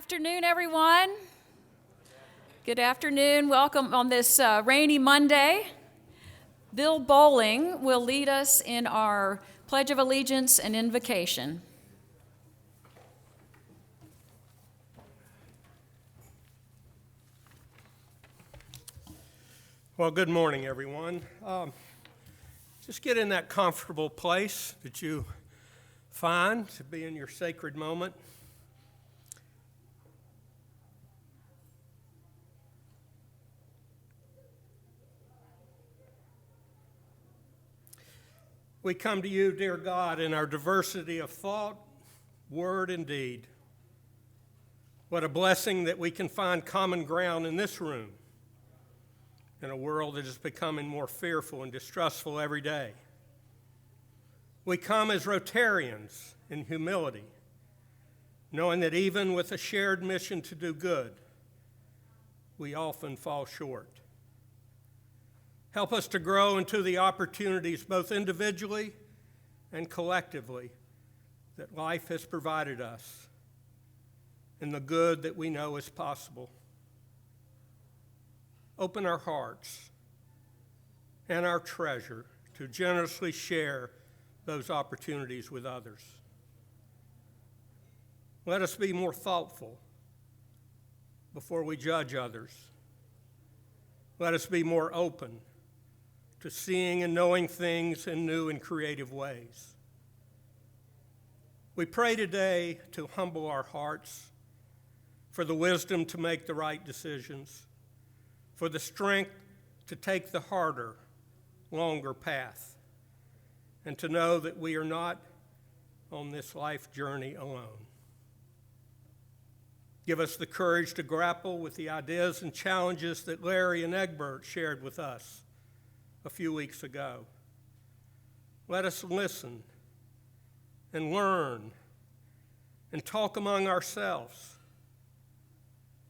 afternoon, everyone. Good afternoon. Welcome on this rainy Monday. Bill Bowling will lead us in our Pledge of Allegiance and Invocation. Well, good morning, everyone. Just get in that comfortable place that you find to be in your sacred moment. We come to you, dear God, in our diversity of thought, word, and deed. What a blessing that we can find common ground in this room, in a world that is becoming more fearful and distrustful every day. We come as Rotarians in humility, knowing that even with a shared mission to do good, we often fall short. Help us to grow into the opportunities, both individually and collectively, that life has provided us, and the good that we know is possible. Open our hearts and our treasure to generously share those opportunities with others. Let us be more thoughtful before we judge others. Let us be more open to seeing and knowing things in new and creative ways. We pray today to humble our hearts, for the wisdom to make the right decisions, for the strength to take the harder, longer path, and to know that we are not on this life journey alone. Give us the courage to grapple with the ideas and challenges that Larry and Egbert shared with us a few weeks ago. Let us listen and learn and talk among ourselves.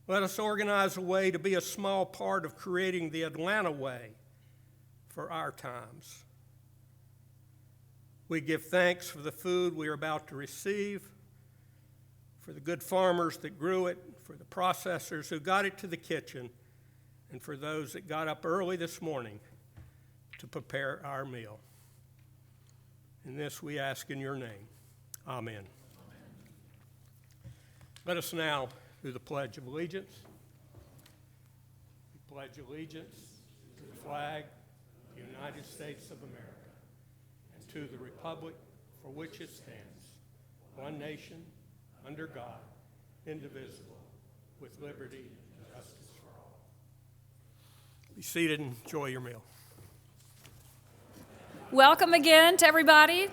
Let us organize a way to be a small part of creating the Atlanta way for our times. We give thanks for the food we are about to receive, for the good farmers that grew it, for the processors who got it to the kitchen, and for those that got up early this morning to prepare our meal. In this we ask in your name. Amen. Let us now do the Pledge of Allegiance. We pledge allegiance to the flag of the United States of America and to the republic for which it stands, one nation, under God, indivisible, with liberty and justice for all. Be seated and enjoy your meal. Welcome again to everybody.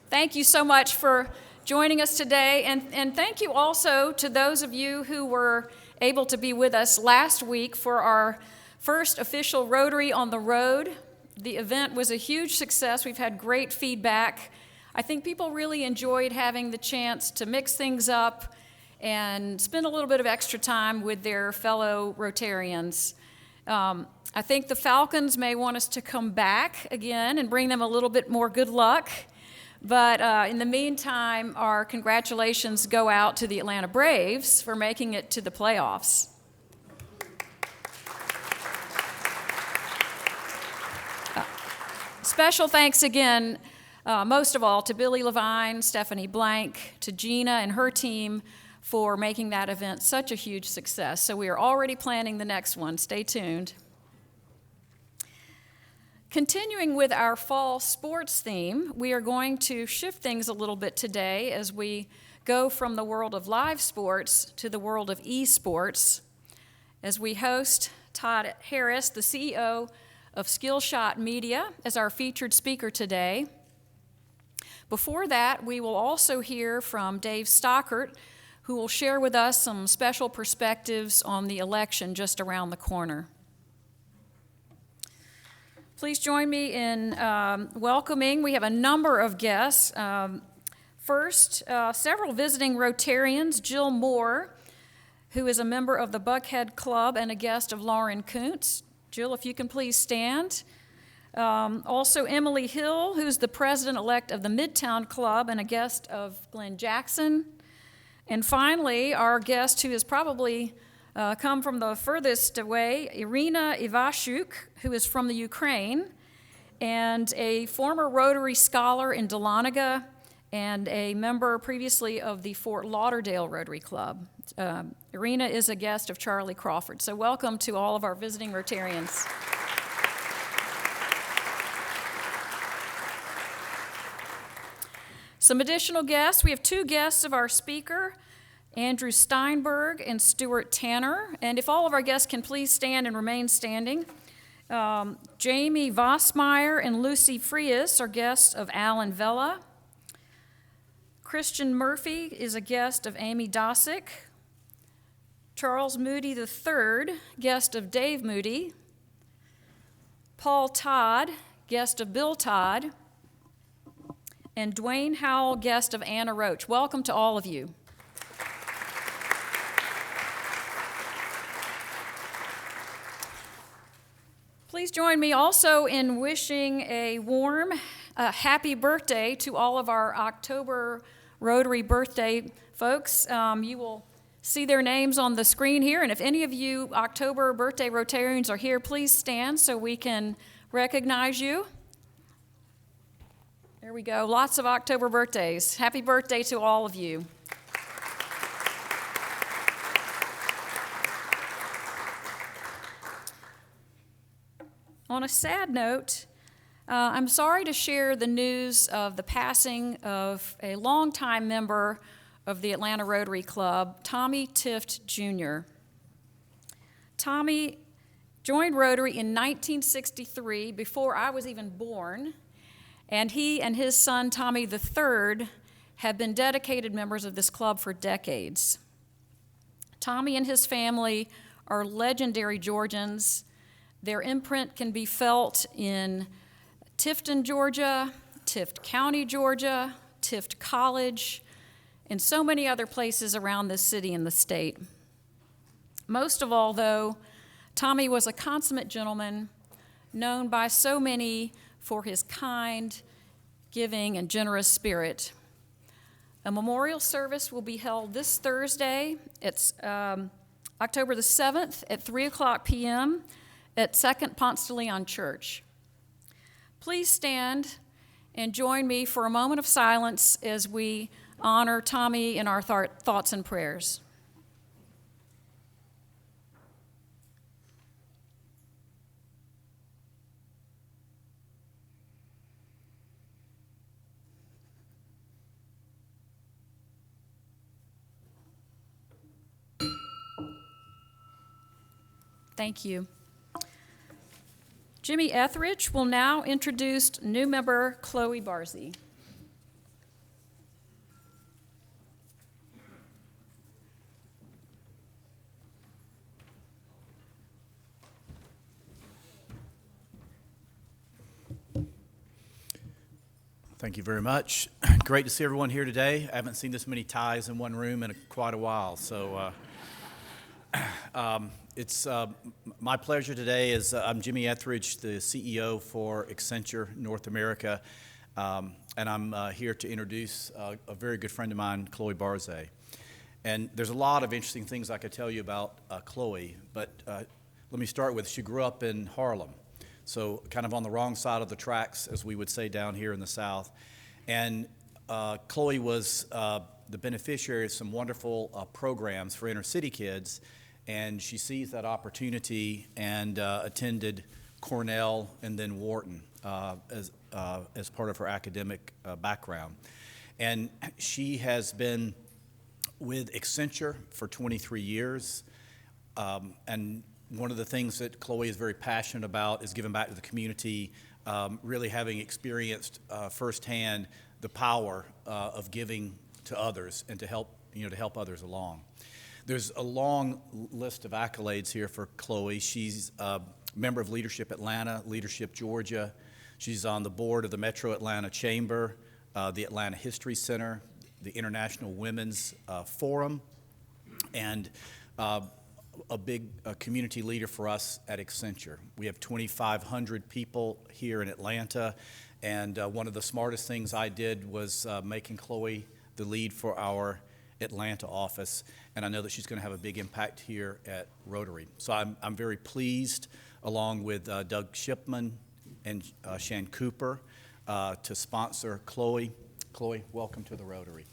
Thank you so much for joining us today, and thank you also to those of you who were able to be with us last week for our first official Rotary on the Road. The event was a huge success. We've had great feedback. I think people really enjoyed having the chance to mix things up and spend a little bit of extra time with their fellow Rotarians. I think the Falcons may want us to come back again and bring them a little bit more good luck. But in the meantime, our congratulations go out to the Atlanta Braves for making it to the playoffs. Special thanks again, most of all, to Billy Levine, Stephanie Blank, to Gina and her team for making that event such a huge success. So we are already planning the next one. Stay tuned. Continuing with our fall sports theme, we are going to shift things a little bit today as we go from the world of live sports to the world of esports, as we host Todd Harris, the CEO of SkillShot Media, as our featured speaker today. Before that, we will also hear from Dave Stockert, who will share with us some special perspectives on the election just around the corner. Please join me in welcoming. We have a number of guests. First, several visiting Rotarians, Jill Moore, who is a member of the Buckhead Club and a guest of Lauren Kuntz. Jill, if you can please stand. Also, Emily Hill, who's the president-elect of the Midtown Club and a guest of Glenn Jackson. And finally, our guest who has probably come from the furthest away, Irina Ivashuk, who is from the Ukraine, and a former Rotary scholar in Dahlonega, and a member previously of the Fort Lauderdale Rotary Club. Irina is a guest of Charlie Crawford. So welcome to all of our visiting Rotarians. Some additional guests. We have two guests of our speaker, Andrew Steinberg and Stuart Tanner. And if all of our guests can please stand and remain standing. Jamie Vossmeyer and Lucy Frias are guests of Alan Vella. Christian Murphy is a guest of Amy Dosick. Charles Moody III, guest of Dave Moody. Paul Todd, guest of Bill Todd. And Dwayne Howell, guest of Anna Roach. Welcome to all of you. Please join me also in wishing a warm, happy birthday to all of our October Rotary birthday folks. You will see their names on the screen here, and if any of you October birthday Rotarians are here, please stand so we can recognize you. There we go, lots of October birthdays. Happy birthday to all of you. On a sad note, I'm sorry to share the news of the passing of a longtime member of the Atlanta Rotary Club, Tommy Tift Jr. Tommy joined Rotary in 1963, before I was even born, and he and his son, Tommy III, have been dedicated members of this club for decades. Tommy and his family are legendary Georgians. Their imprint can be felt in Tifton, Georgia, Tift County, Georgia, Tift College, and so many other places around this city and the state. Most of all, though, Tommy was a consummate gentleman, known by so many for his kind, giving, and generous spirit. A memorial service will be held this Thursday. It's October the 7th at 3:00 p.m. at 2nd Ponce de Leon Church. Please stand and join me for a moment of silence as we honor Tommy in our thoughts and prayers. Thank you. Jimmy Etheridge will now introduce new member Chloe Barzy. Thank you very much. Great to see everyone here today. I haven't seen this many ties in one room in quite a while, so it's my pleasure today. I'm Jimmy Etheridge, the CEO for Accenture North America, and I'm here to introduce a very good friend of mine, Chloe Barzy. And there's a lot of interesting things I could tell you about Chloe, but let me start with she grew up in Harlem, so kind of on the wrong side of the tracks, as we would say down here in the South. And Chloe was the beneficiary of some wonderful programs for inner city kids, and she seized that opportunity and attended Cornell and then Wharton as part of her academic background. And she has been with Accenture for 23 years, and one of the things that Chloe is very passionate about is giving back to the community, really having experienced firsthand the power of giving to others and to help others along. There's a long list of accolades here for Chloe. She's a member of Leadership Atlanta, Leadership Georgia. She's on the board of the Metro Atlanta Chamber, the Atlanta History Center, the International Women's Forum, and a big community leader for us at Accenture. We have 2,500 people here in Atlanta, and one of the smartest things I did was making Chloe the lead for our Atlanta office, and I know that she's going to have a big impact here at Rotary. So I'm very pleased, along with Doug Shipman and Shan Cooper, to sponsor Chloe. Chloe, welcome to the Rotary.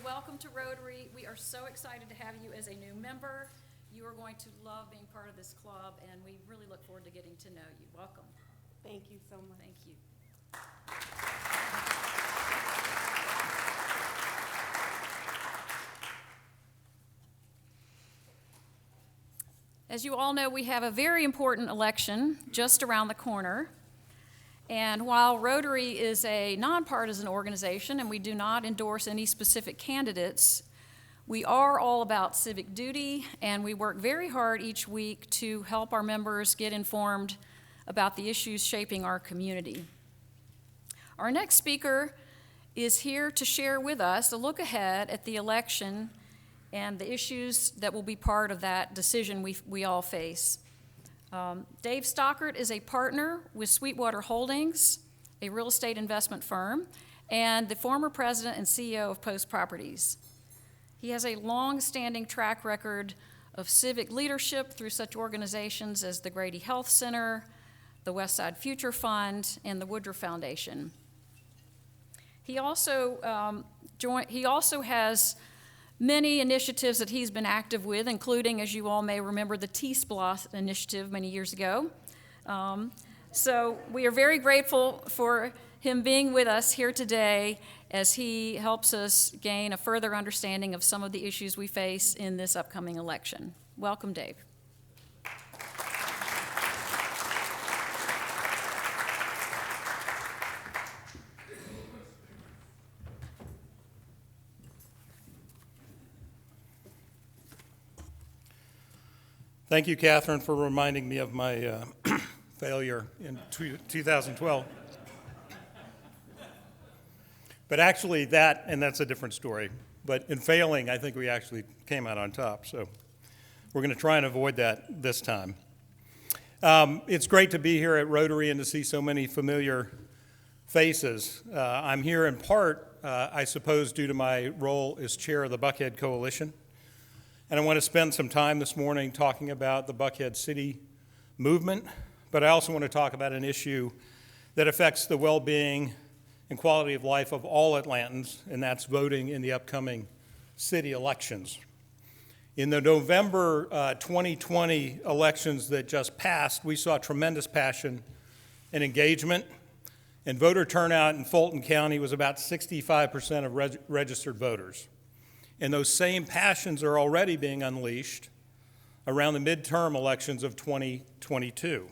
Welcome to Rotary. We are so excited to have you as a new member. You are going to love being part of this club, and we really look forward to getting to know you. Welcome. Thank you so much. Thank you. As you all know, we have a very important election just around the corner. And while Rotary is a nonpartisan organization and we do not endorse any specific candidates, we are all about civic duty, and we work very hard each week to help our members get informed about the issues shaping our community. Our next speaker is here to share with us a look ahead at the election and the issues that will be part of that decision we all face. Dave Stockert is a partner with Sweetwater Holdings, a real estate investment firm, and the former president and CEO of Post Properties. He has a long-standing track record of civic leadership through such organizations as the Grady Health Center, the Westside Future Fund, and the Woodruff Foundation. He also has many initiatives that he's been active with, including, as you all may remember, the T-SPLOST initiative many years ago. So we are very grateful for him being with us here today as he helps us gain a further understanding of some of the issues we face in this upcoming election. Welcome, Dave. Thank you, Catherine, for reminding me of my failure in 2012. But actually that's a different story. But in failing, I think we actually came out on top. So we're going to try and avoid that this time. It's great to be here at Rotary and to see so many familiar faces. I'm here in part, I suppose, due to my role as chair of the Buckhead Coalition. And I want to spend some time this morning talking about the Buckhead City movement, but I also want to talk about an issue that affects the well-being and quality of life of all Atlantans, and that's voting in the upcoming city elections. In the November 2020 elections that just passed, we saw tremendous passion and engagement, and voter turnout in Fulton County was about 65% of registered voters. And those same passions are already being unleashed around the midterm elections of 2022.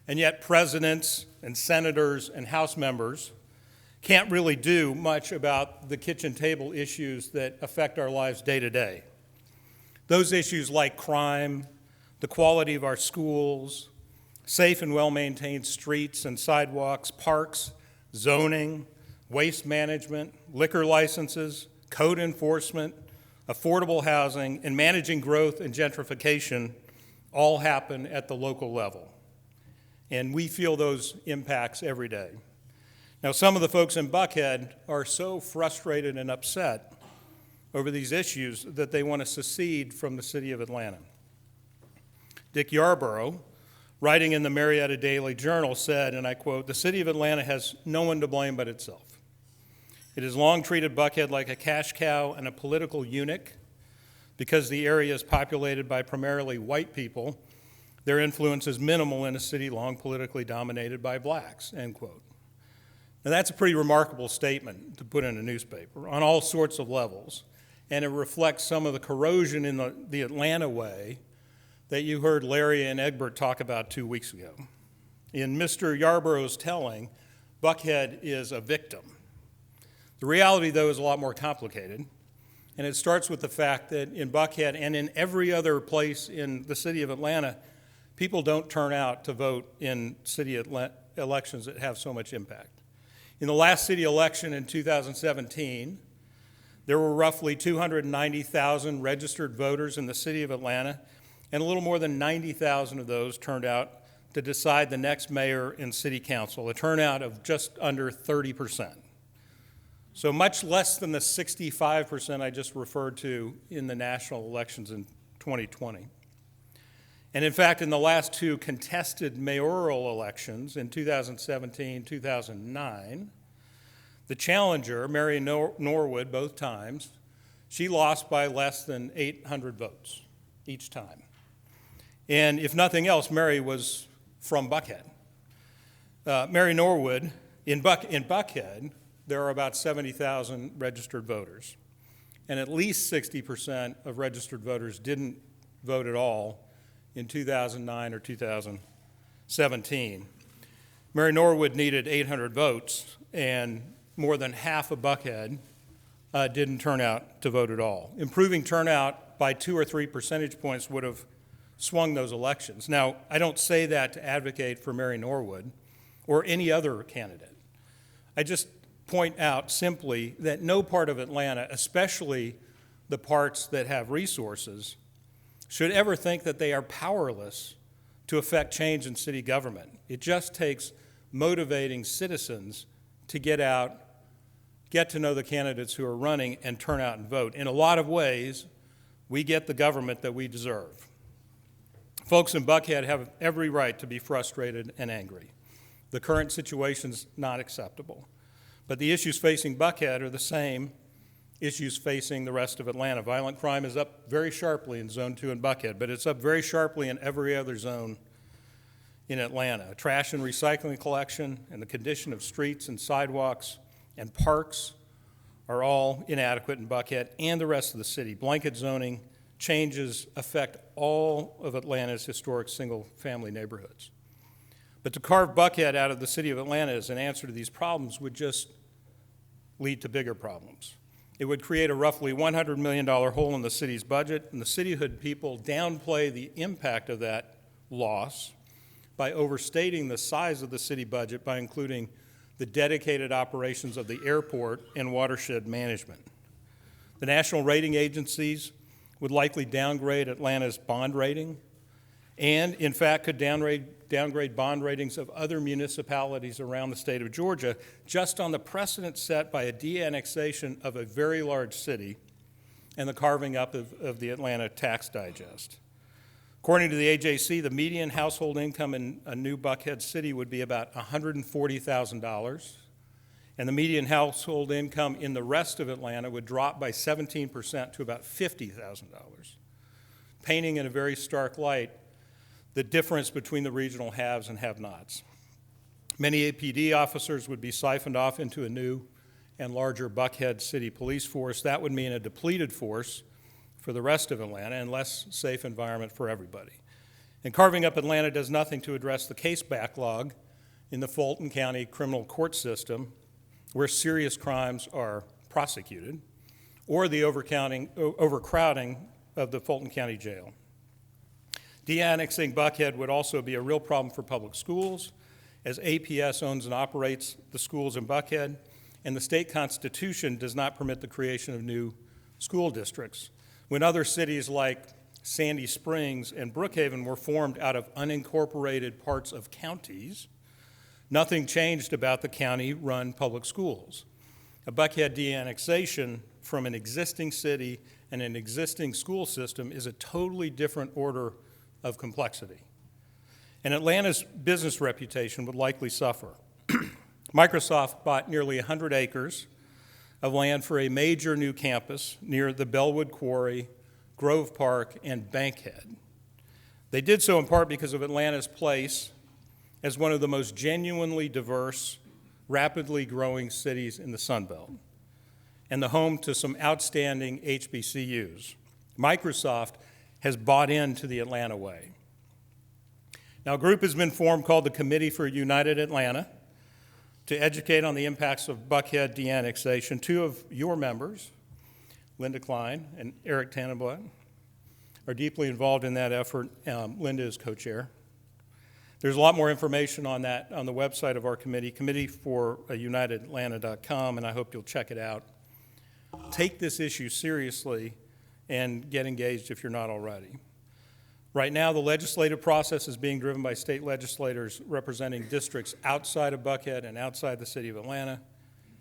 And yet presidents and senators and House members can't really do much about the kitchen table issues that affect our lives day to day. Those issues like crime, the quality of our schools, safe and well-maintained streets and sidewalks, parks, zoning, waste management, liquor licenses, code enforcement, affordable housing, and managing growth and gentrification all happen at the local level. And we feel those impacts every day. Now, some of the folks in Buckhead are so frustrated and upset over these issues that they want to secede from the city of Atlanta. Dick Yarborough, writing in the Marietta Daily Journal, said, and I quote, "The city of Atlanta has no one to blame but itself. It has long treated Buckhead like a cash cow and a political eunuch. Because the area is populated by primarily white people, their influence is minimal in a city long politically dominated by blacks," end quote. Now that's a pretty remarkable statement to put in a newspaper on all sorts of levels, and it reflects some of the corrosion in the Atlanta way that you heard Larry and Egbert talk about 2 weeks ago. In Mr. Yarborough's telling, Buckhead is a victim. The reality, though, is a lot more complicated, and it starts with the fact that in Buckhead and in every other place in the city of Atlanta, people don't turn out to vote in city elections that have so much impact. In the last city election in 2017, there were roughly 290,000 registered voters in the city of Atlanta, and a little more than 90,000 of those turned out to decide the next mayor and city council, a turnout of just under 30%. So much less than the 65% I just referred to in the national elections in 2020. And in fact, in the last two contested mayoral elections in 2017, 2009, the challenger, Mary Norwood, both times, she lost by less than 800 votes each time. And if nothing else, Mary was from Buckhead. Mary Norwood, in Buckhead, there are about 70,000 registered voters. And at least 60% of registered voters didn't vote at all in 2009 or 2017. Mary Norwood needed 800 votes, and more than half of Buckhead didn't turn out to vote at all. Improving turnout by 2 or 3 percentage points would have swung those elections. Now, I don't say that to advocate for Mary Norwood or any other candidate. I just point out simply that no part of Atlanta, especially the parts that have resources, should ever think that they are powerless to affect change in city government. It just takes motivating citizens to get out, get to know the candidates who are running, and turn out and vote. In a lot of ways, we get the government that we deserve. Folks in Buckhead have every right to be frustrated and angry. The current situation's not acceptable. But the issues facing Buckhead are the same issues facing the rest of Atlanta. Violent crime is up very sharply in Zone 2 in Buckhead, but it's up very sharply in every other zone in Atlanta. Trash and recycling collection and the condition of streets and sidewalks and parks are all inadequate in Buckhead and the rest of the city. Blanket zoning changes affect all of Atlanta's historic single-family neighborhoods. But to carve Buckhead out of the city of Atlanta as an answer to these problems would just lead to bigger problems. It would create a roughly $100 million hole in the city's budget, and the cityhood people downplay the impact of that loss by overstating the size of the city budget by including the dedicated operations of the airport and watershed management. The national rating agencies would likely downgrade Atlanta's bond rating and, in fact, could downgrade bond ratings of other municipalities around the state of Georgia just on the precedent set by a de-annexation of a very large city and the carving up of the Atlanta Tax Digest. According to the AJC, the median household income in a new Buckhead city would be about $140,000, and the median household income in the rest of Atlanta would drop by 17% to about $50,000, painting in a very stark light the difference between the regional haves and have-nots. Many APD officers would be siphoned off into a new and larger Buckhead City Police force. That would mean a depleted force for the rest of Atlanta and less safe environment for everybody. And carving up Atlanta does nothing to address the case backlog in the Fulton County criminal court system where serious crimes are prosecuted, or the overcrowding of the Fulton County Jail. De-annexing Buckhead would also be a real problem for public schools, as APS owns and operates the schools in Buckhead, and the state constitution does not permit the creation of new school districts. When other cities like Sandy Springs and Brookhaven were formed out of unincorporated parts of counties, nothing changed about the county-run public schools. A Buckhead de-annexation from an existing city and an existing school system is a totally different order of complexity. And Atlanta's business reputation would likely suffer. Microsoft bought nearly 100 acres of land for a major new campus near the Bellwood Quarry, Grove Park, and Bankhead. They did so in part because of Atlanta's place as one of the most genuinely diverse, rapidly growing cities in the Sun Belt, and the home to some outstanding HBCUs. Microsoft has bought into the Atlanta way. Now, a group has been formed called the Committee for United Atlanta to educate on the impacts of Buckhead de-annexation. Two of your members, Linda Klein and Eric Tannenblatt, are deeply involved in that effort. Linda is co-chair. There's a lot more information on that on the website of our committee, committeeforunitedatlanta.com, and I hope you'll check it out. Take this issue seriously and get engaged if you're not already. Right now, the legislative process is being driven by state legislators representing districts outside of Buckhead and outside the city of Atlanta.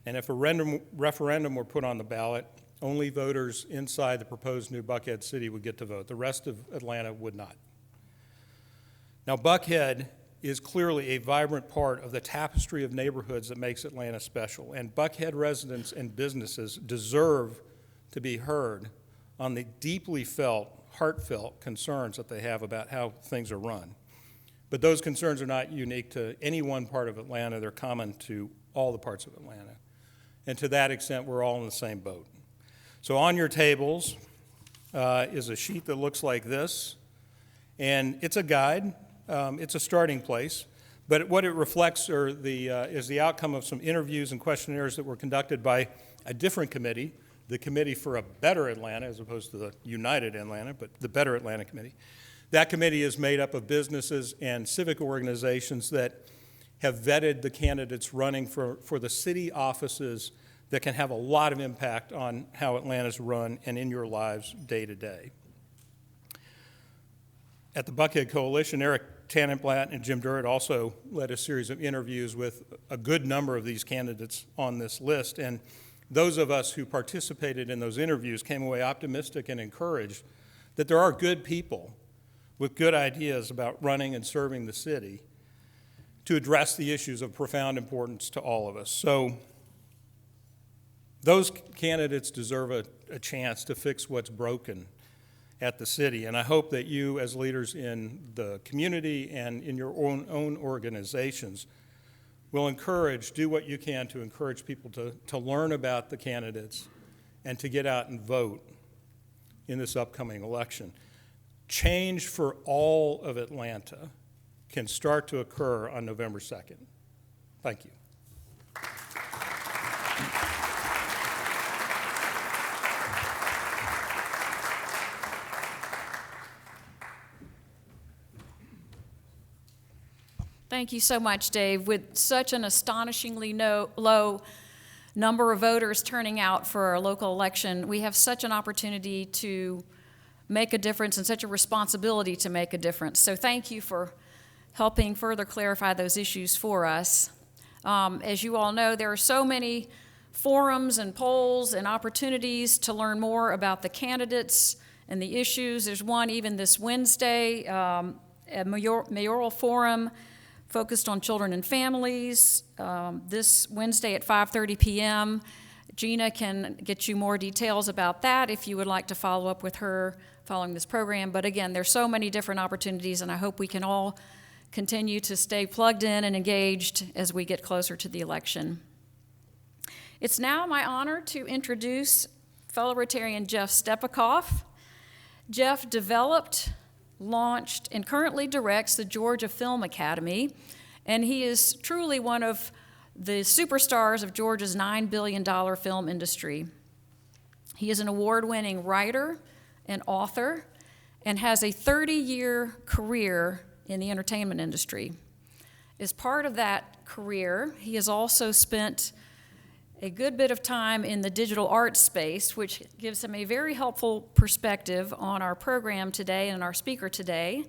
And if a referendum were put on the ballot, only voters inside the proposed new Buckhead city would get to vote. The rest of Atlanta would not. Now, Buckhead is clearly a vibrant part of the tapestry of neighborhoods that makes Atlanta special, and Buckhead residents and businesses deserve to be heard on the deeply felt, heartfelt concerns that they have about how things are run. But those concerns are not unique to any one part of Atlanta. They're common to all the parts of Atlanta. And to that extent, we're all in the same boat. So on your tables is a sheet that looks like this, and it's a guide. It's a starting place. But what it reflects is the outcome of some interviews and questionnaires that were conducted by a different committee, the Committee for a Better Atlanta, as opposed to the United Atlanta, but the Better Atlanta Committee. That committee is made up of businesses and civic organizations that have vetted the candidates running for the city offices that can have a lot of impact on how Atlanta's run and in your lives day to day. At the Buckhead Coalition, Eric Tannenblatt and Jim Durrett also led a series of interviews with a good number of these candidates on this list, and those of us who participated in those interviews came away optimistic and encouraged that there are good people with good ideas about running and serving the city to address the issues of profound importance to all of us. So those candidates deserve a chance to fix what's broken at the city, and I hope that you as leaders in the community and in your own organizations will do what you can to encourage people to learn about the candidates and to get out and vote in this upcoming election. Change for all of Atlanta can start to occur on November 2nd. Thank you. Thank you so much, Dave. With such an astonishingly low number of voters turning out for our local election, we have such an opportunity to make a difference and such a responsibility to make a difference. So thank you for helping further clarify those issues for us. As you all know, there are so many forums and polls and opportunities to learn more about the candidates and the issues. There's one even this Wednesday, a mayoral forum focused on children and families, this Wednesday at 5:30 p.m. Gina can get you more details about that if you would like to follow up with her following this program. But again, there's so many different opportunities, and I hope we can all continue to stay plugged in and engaged as we get closer to the election. It's now my honor to introduce fellow Rotarian Jeff Stepakov. Jeff developed, launched, and currently directs the Georgia Film Academy, and he is truly one of the superstars of Georgia's $9 billion film industry. He is an award-winning writer and author and has a 30-year career in the entertainment industry. As part of that career, he has also spent a good bit of time in the digital arts space, which gives him a very helpful perspective on our program today and our speaker today.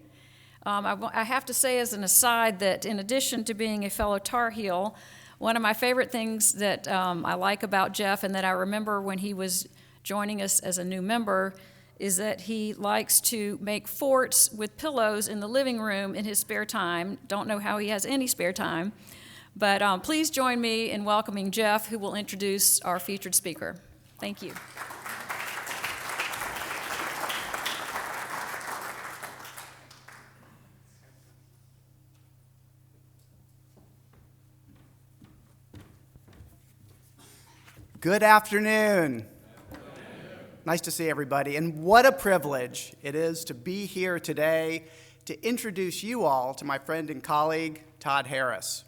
I have to say as an aside that in addition to being a fellow Tar Heel, one of my favorite things that I like about Jeff and that I remember when he was joining us as a new member is that he likes to make forts with pillows in the living room in his spare time. Don't know how he has any spare time. But please join me in welcoming Jeff, who will introduce our featured speaker. Thank you. Good afternoon. Nice to see everybody, and what a privilege it is to be here today to introduce you all to my friend and colleague, Todd Harris.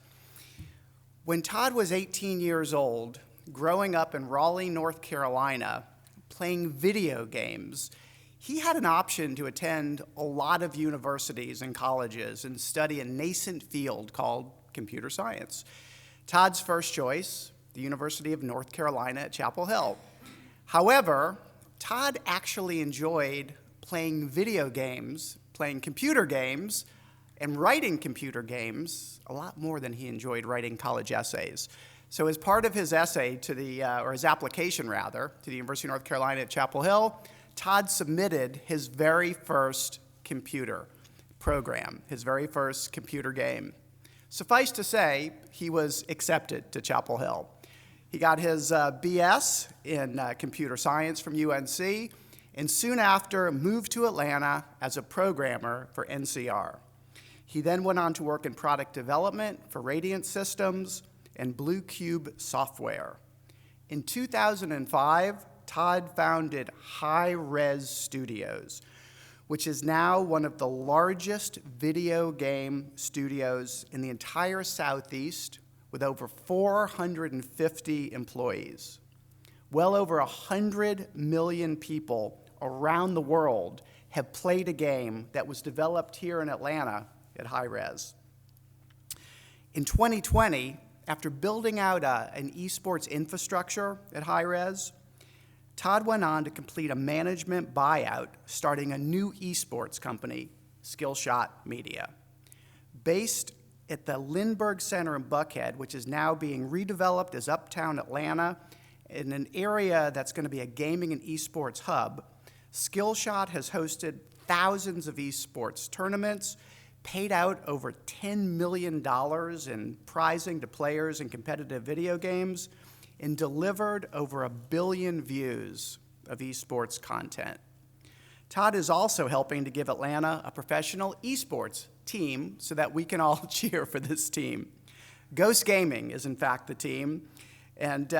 When Todd was 18 years old, growing up in Raleigh, North Carolina, playing video games, he had an option to attend a lot of universities and colleges and study a nascent field called computer science. Todd's first choice, the University of North Carolina at Chapel Hill. However, Todd actually enjoyed playing video games, playing computer games, and writing computer games a lot more than he enjoyed writing college essays. So as part of his essay to or his application rather, to the University of North Carolina at Chapel Hill, Todd submitted his very first computer program, his very first computer game. Suffice to say, he was accepted to Chapel Hill. He got his BS in computer science from UNC, and soon after moved to Atlanta as a programmer for NCR. He then went on to work in product development for Radiant Systems and Blue Cube Software. In 2005, Todd founded High Res Studios, which is now one of the largest video game studios in the entire Southeast, with over 450 employees. Well over 100 million people around the world have played a game that was developed here in Atlanta at High Res. In 2020, after building out an esports infrastructure at High Res, Todd went on to complete a management buyout, starting a new esports company, SkillShot Media. Based at the Lindbergh Center in Buckhead, which is now being redeveloped as Uptown Atlanta, in an area that's going to be a gaming and esports hub, SkillShot has hosted thousands of esports tournaments, paid out over $10 million in prizing to players in competitive video games, and delivered over 1 billion views of esports content. Todd is also helping to give Atlanta a professional esports team so that we can all cheer for this team. Ghost Gaming is in fact the team, and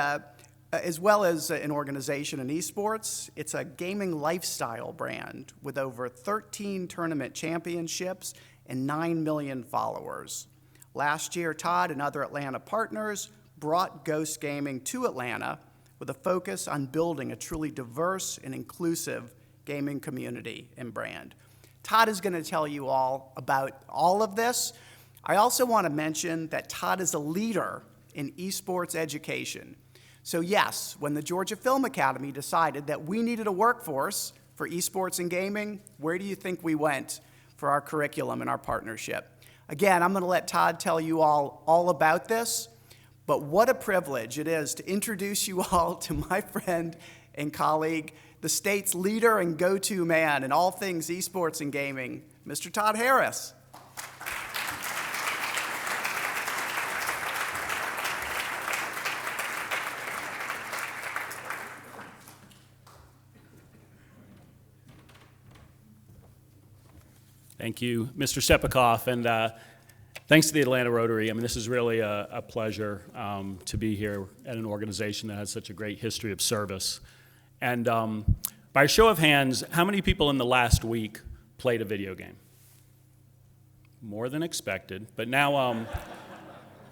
as well as an organization in esports, it's a gaming lifestyle brand with over 13 tournament championships and 9 million followers. Last year, Todd and other Atlanta partners brought Ghost Gaming to Atlanta with a focus on building a truly diverse and inclusive gaming community and brand. Todd is going to tell you all about all of this. I also want to mention that Todd is a leader in esports education. So yes, when the Georgia Film Academy decided that we needed a workforce for esports and gaming, where do you think we went for our curriculum and our partnership? Again, I'm going to let Todd tell you all about this, but what a privilege it is to introduce you all to my friend and colleague, the state's leader and go-to man in all things esports and gaming, Mr. Todd Harris. Thank you, Mr. Stepakov, and thanks to the Atlanta Rotary. I mean, this is really a pleasure to be here at an organization that has such a great history of service. And by a show of hands, how many people in the last week played a video game? More than expected, but now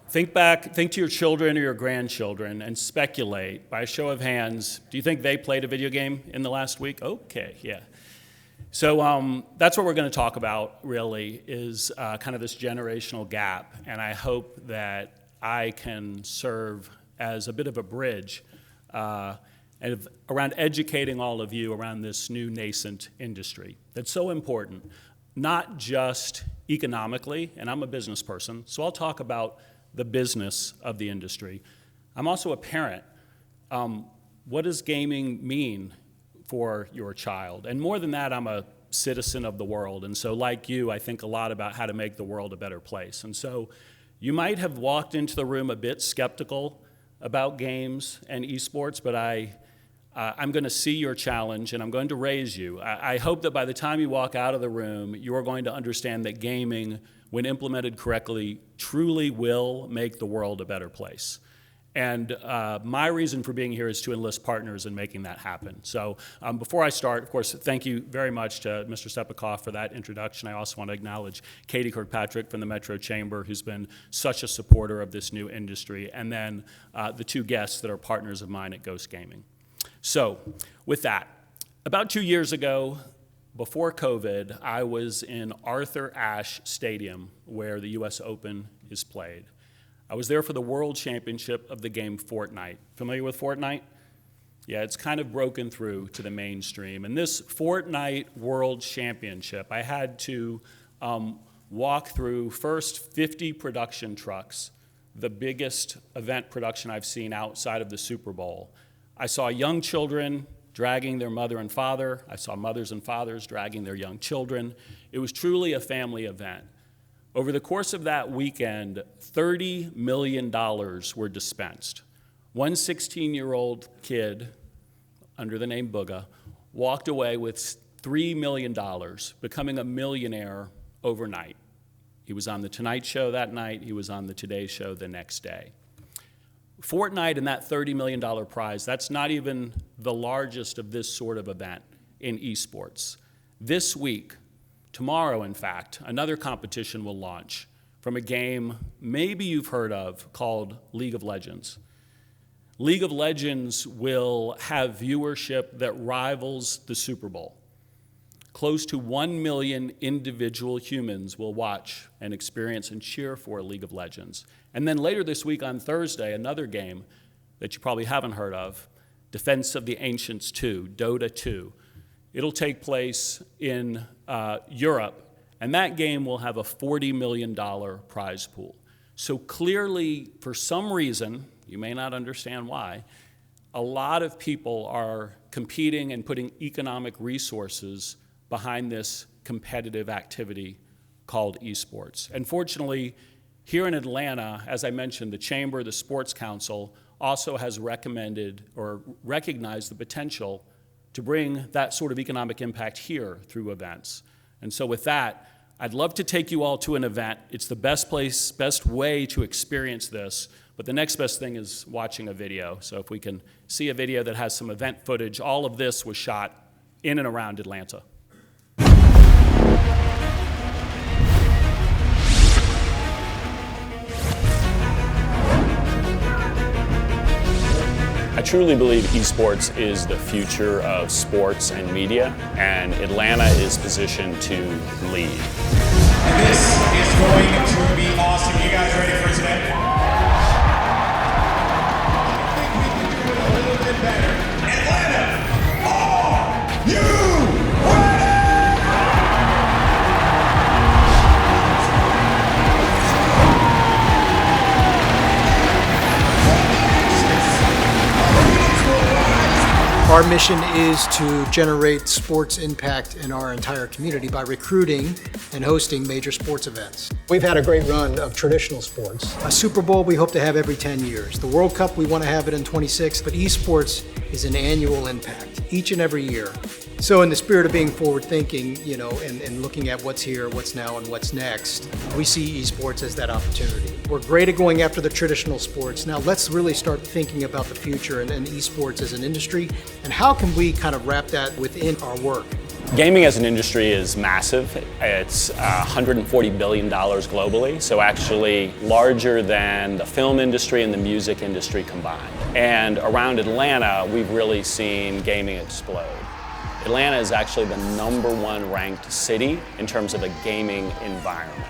think to your children or your grandchildren and speculate. By a show of hands, do you think they played a video game in the last week? Okay, yeah. So that's what we're going to talk about, really, is kind of this generational gap. And I hope that I can serve as a bit of a bridge around educating all of you around this new nascent industry that's so important, not just economically, and I'm a business person, so I'll talk about the business of the industry. I'm also a parent. What does gaming mean for your child? And more than that, I'm a citizen of the world. And so like you, I think a lot about how to make the world a better place. And so you might have walked into the room a bit skeptical about games and esports, but I'm going to see your challenge and I'm going to raise you. I hope that by the time you walk out of the room, you are going to understand that gaming, when implemented correctly, truly will make the world a better place. And my reason for being here is to enlist partners in making that happen. So before I start, of course, thank you very much to Mr. Stepakov for that introduction. I also want to acknowledge Katie Kirkpatrick from the Metro Chamber, who's been such a supporter of this new industry, and then the two guests that are partners of mine at Ghost Gaming. So with that, about 2 years ago, before COVID, I was in Arthur Ashe Stadium, where the US Open is played. I was there for the World Championship of the game Fortnite. Familiar with Fortnite? Yeah, it's kind of broken through to the mainstream. And this Fortnite World Championship, I had to walk through first 50 production trucks, the biggest event production I've seen outside of the Super Bowl. I saw young children dragging their mother and father. I saw mothers and fathers dragging their young children. It was truly a family event. Over the course of that weekend, $30 million were dispensed. One 16-year-old kid, under the name Booga, walked away with $3 million, becoming a millionaire overnight. He was on The Tonight Show that night. He was on the Today Show the next day. Fortnite and that $30 million prize, that's not even the largest of this sort of event in esports. This week, tomorrow in fact, another competition will launch from a game maybe you've heard of called League of Legends. League of Legends will have viewership that rivals the Super Bowl. Close to 1 million individual humans will watch and experience and cheer for League of Legends. And then later this week on Thursday, another game that you probably haven't heard of, Defense of the Ancients 2, Dota 2. It'll take place in Europe, and that game will have a $40 million prize pool. So clearly, for some reason, you may not understand why, a lot of people are competing and putting economic resources behind this competitive activity called esports. And fortunately, here in Atlanta, as I mentioned, the Chamber, the Sports Council, also has recommended or recognized the potential to bring that sort of economic impact here through events. And so with that, I'd love to take you all to an event. It's the best place, best way to experience this, but the next best thing is watching a video. So if we can see a video that has some event footage, all of this was shot in and around Atlanta. I truly believe esports is the future of sports and media, and Atlanta is positioned to lead. And this is going to be awesome. You guys ready for today? I think we can do it a little bit better. Atlanta, are you ready? Our mission is to generate sports impact in our entire community by recruiting and hosting major sports events. We've had a great run of traditional sports. A Super Bowl we hope to have every 10 years. The World Cup, we want to have it in 26, but esports is an annual impact each and every year. So in the spirit of being forward-thinking, and looking at what's here, what's now, and what's next, we see esports as that opportunity. We're great at going after the traditional sports. Now let's really start thinking about the future and esports as an industry, and how can we kind of wrap that within our work. Gaming as an industry is massive. It's $140 billion globally, so actually larger than the film industry and the music industry combined. And around Atlanta, we've really seen gaming explode. Atlanta is actually the #1 ranked city in terms of a gaming environment.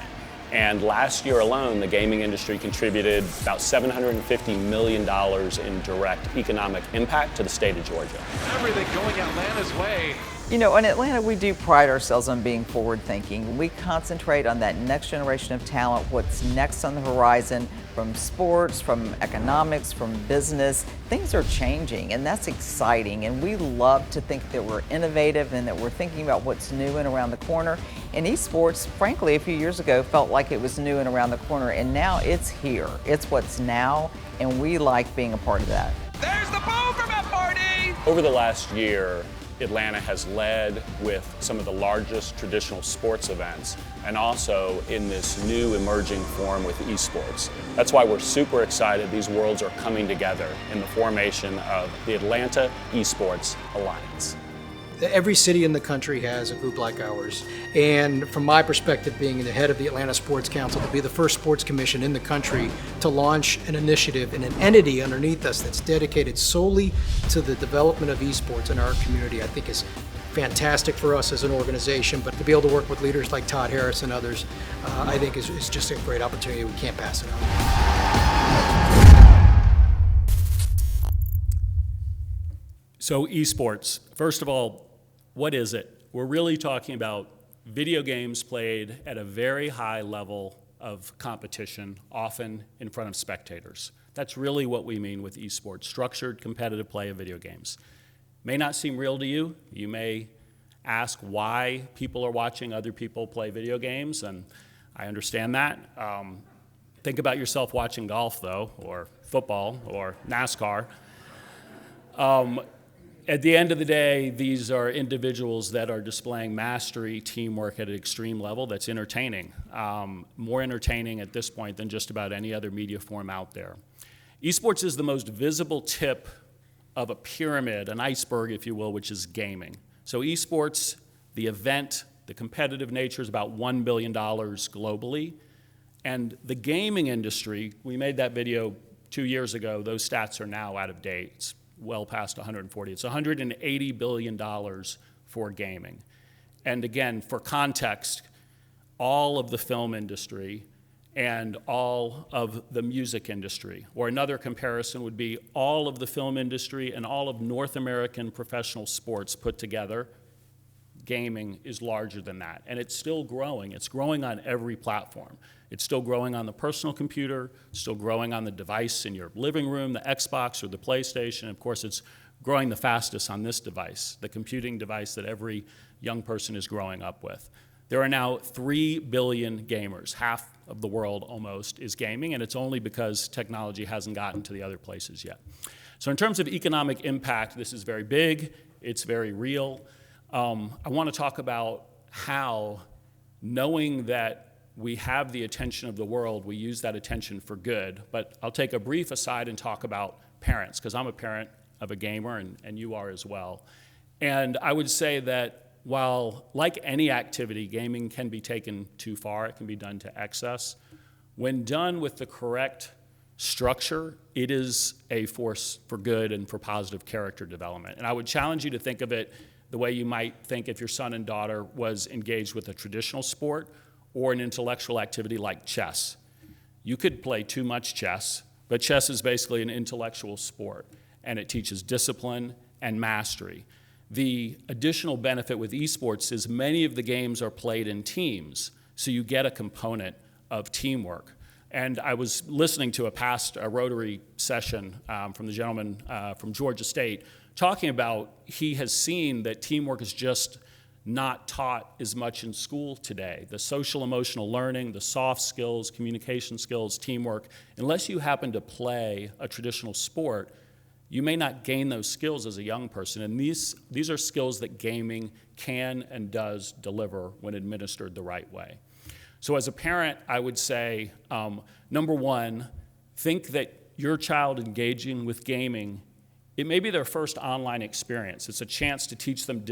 And last year alone, the gaming industry contributed about $750 million in direct economic impact to the state of Georgia. Everything going Atlanta's way. You know, in Atlanta, we do pride ourselves on being forward-thinking. We concentrate on that next generation of talent, what's next on the horizon, from sports, from economics, from business. Things are changing, and that's exciting, and we love to think that we're innovative and that we're thinking about what's new and around the corner. And esports, frankly, a few years ago felt like it was new and around the corner, and now it's here. It's what's now, and we like being a part of that. There's the boom from that party! Over the last year, Atlanta has led with some of the largest traditional sports events and also in this new emerging form with esports. That's why we're super excited these worlds are coming together in the formation of the Atlanta Esports Alliance. Every city in the country has a group like ours, and from my perspective, being the head of the Atlanta Sports Council, to be the first sports commission in the country to launch an initiative and an entity underneath us that's dedicated solely to the development of esports in our community, I think is fantastic for us as an organization. But to be able to work with leaders like Todd Harris and others, I think is just a great opportunity. We can't pass it up. 'em. So esports, first of all, what is it? We're really talking about video games played at a very high level of competition, often in front of spectators. That's really what we mean with esports, structured competitive play of video games. May not seem real to you. You may ask why people are watching other people play video games, and I understand that. Think about yourself watching golf, though, or football, or NASCAR. At the end of the day, these are individuals that are displaying mastery, teamwork at an extreme level that's entertaining, more entertaining at this point than just about any other media form out there. Esports is the most visible tip of a pyramid, an iceberg, if you will, which is gaming. So esports, the event, the competitive nature is about $1 billion globally. And the gaming industry, we made that video 2 years ago. Those stats are now out of date. It's well past 140. It's $180 billion for gaming. And again, for context, all of the film industry and all of the music industry, or another comparison would be all of the film industry and all of North American professional sports put together. Gaming is larger than that, and it's still growing. It's growing on every platform. It's still growing on the personal computer, still growing on the device in your living room, the Xbox or the PlayStation. Of course, it's growing the fastest on this device, the computing device that every young person is growing up with. There are now 3 billion gamers. Half of the world almost is gaming, and it's only because technology hasn't gotten to the other places yet. So in terms of economic impact, this is very big, it's very real. I want to talk about how, knowing that we have the attention of the world, we use that attention for good. But I'll take a brief aside and talk about parents, because I'm a parent of a gamer, and you are as well. And I would say that while, like any activity, gaming can be taken too far, it can be done to excess. When done with the correct structure, it is a force for good and for positive character development. And I would challenge you to think of it the way you might think if your son and daughter was engaged with a traditional sport or an intellectual activity like chess. You could play too much chess, but chess is basically an intellectual sport, and it teaches discipline and mastery. The additional benefit with esports is many of the games are played in teams, so you get a component of teamwork. And I was listening to a past Rotary session from the gentleman from Georgia State talking about he has seen that teamwork is just not taught as much in school today. The social emotional learning, the soft skills, communication skills, teamwork, unless you happen to play a traditional sport, you may not gain those skills as a young person. And these are skills that gaming can and does deliver when administered the right way. So as a parent, I would say, number one, think that your child engaging with gaming, it may be their first online experience. It's a chance to teach them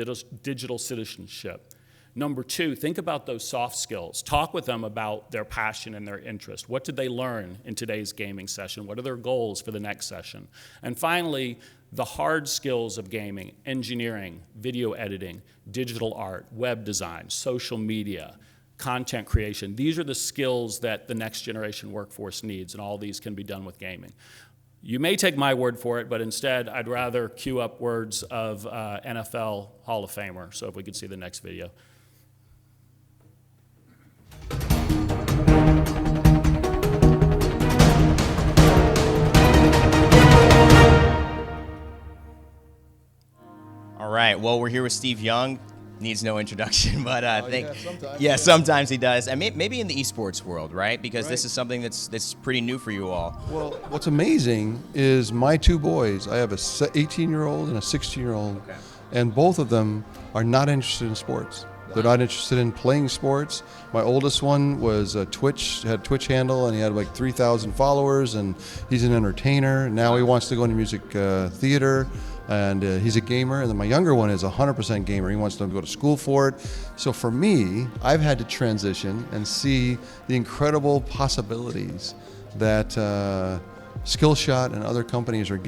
digital citizenship. Number two, think about those soft skills. Talk with them about their passion and their interest. What did they learn in today's gaming session? What are their goals for the next session? And finally, the hard skills of gaming: engineering, video editing, digital art, web design, social media, content creation. These are the skills that the next generation workforce needs, and all these can be done with gaming. You may take my word for it, but instead I'd rather cue up words of NFL Hall of Famer. So if we could see the next video. All right, well, we're here with Steve Young. Needs no introduction, but I think, sometimes he does. And maybe in the esports world, right? Because this is something that's pretty new for you all. Well, what's amazing is my two boys. I have a 18-year-old and a 16-year-old, and both of them are not interested in sports. They're not interested in playing sports. My oldest one was had a Twitch handle, and he had like 3,000 followers, and he's an entertainer. Now he wants to go into music theater. And he's a gamer, and then my younger one is 100% gamer. He wants to go to school for it. So for me, I've had to transition and see the incredible possibilities that SkillShot and other companies are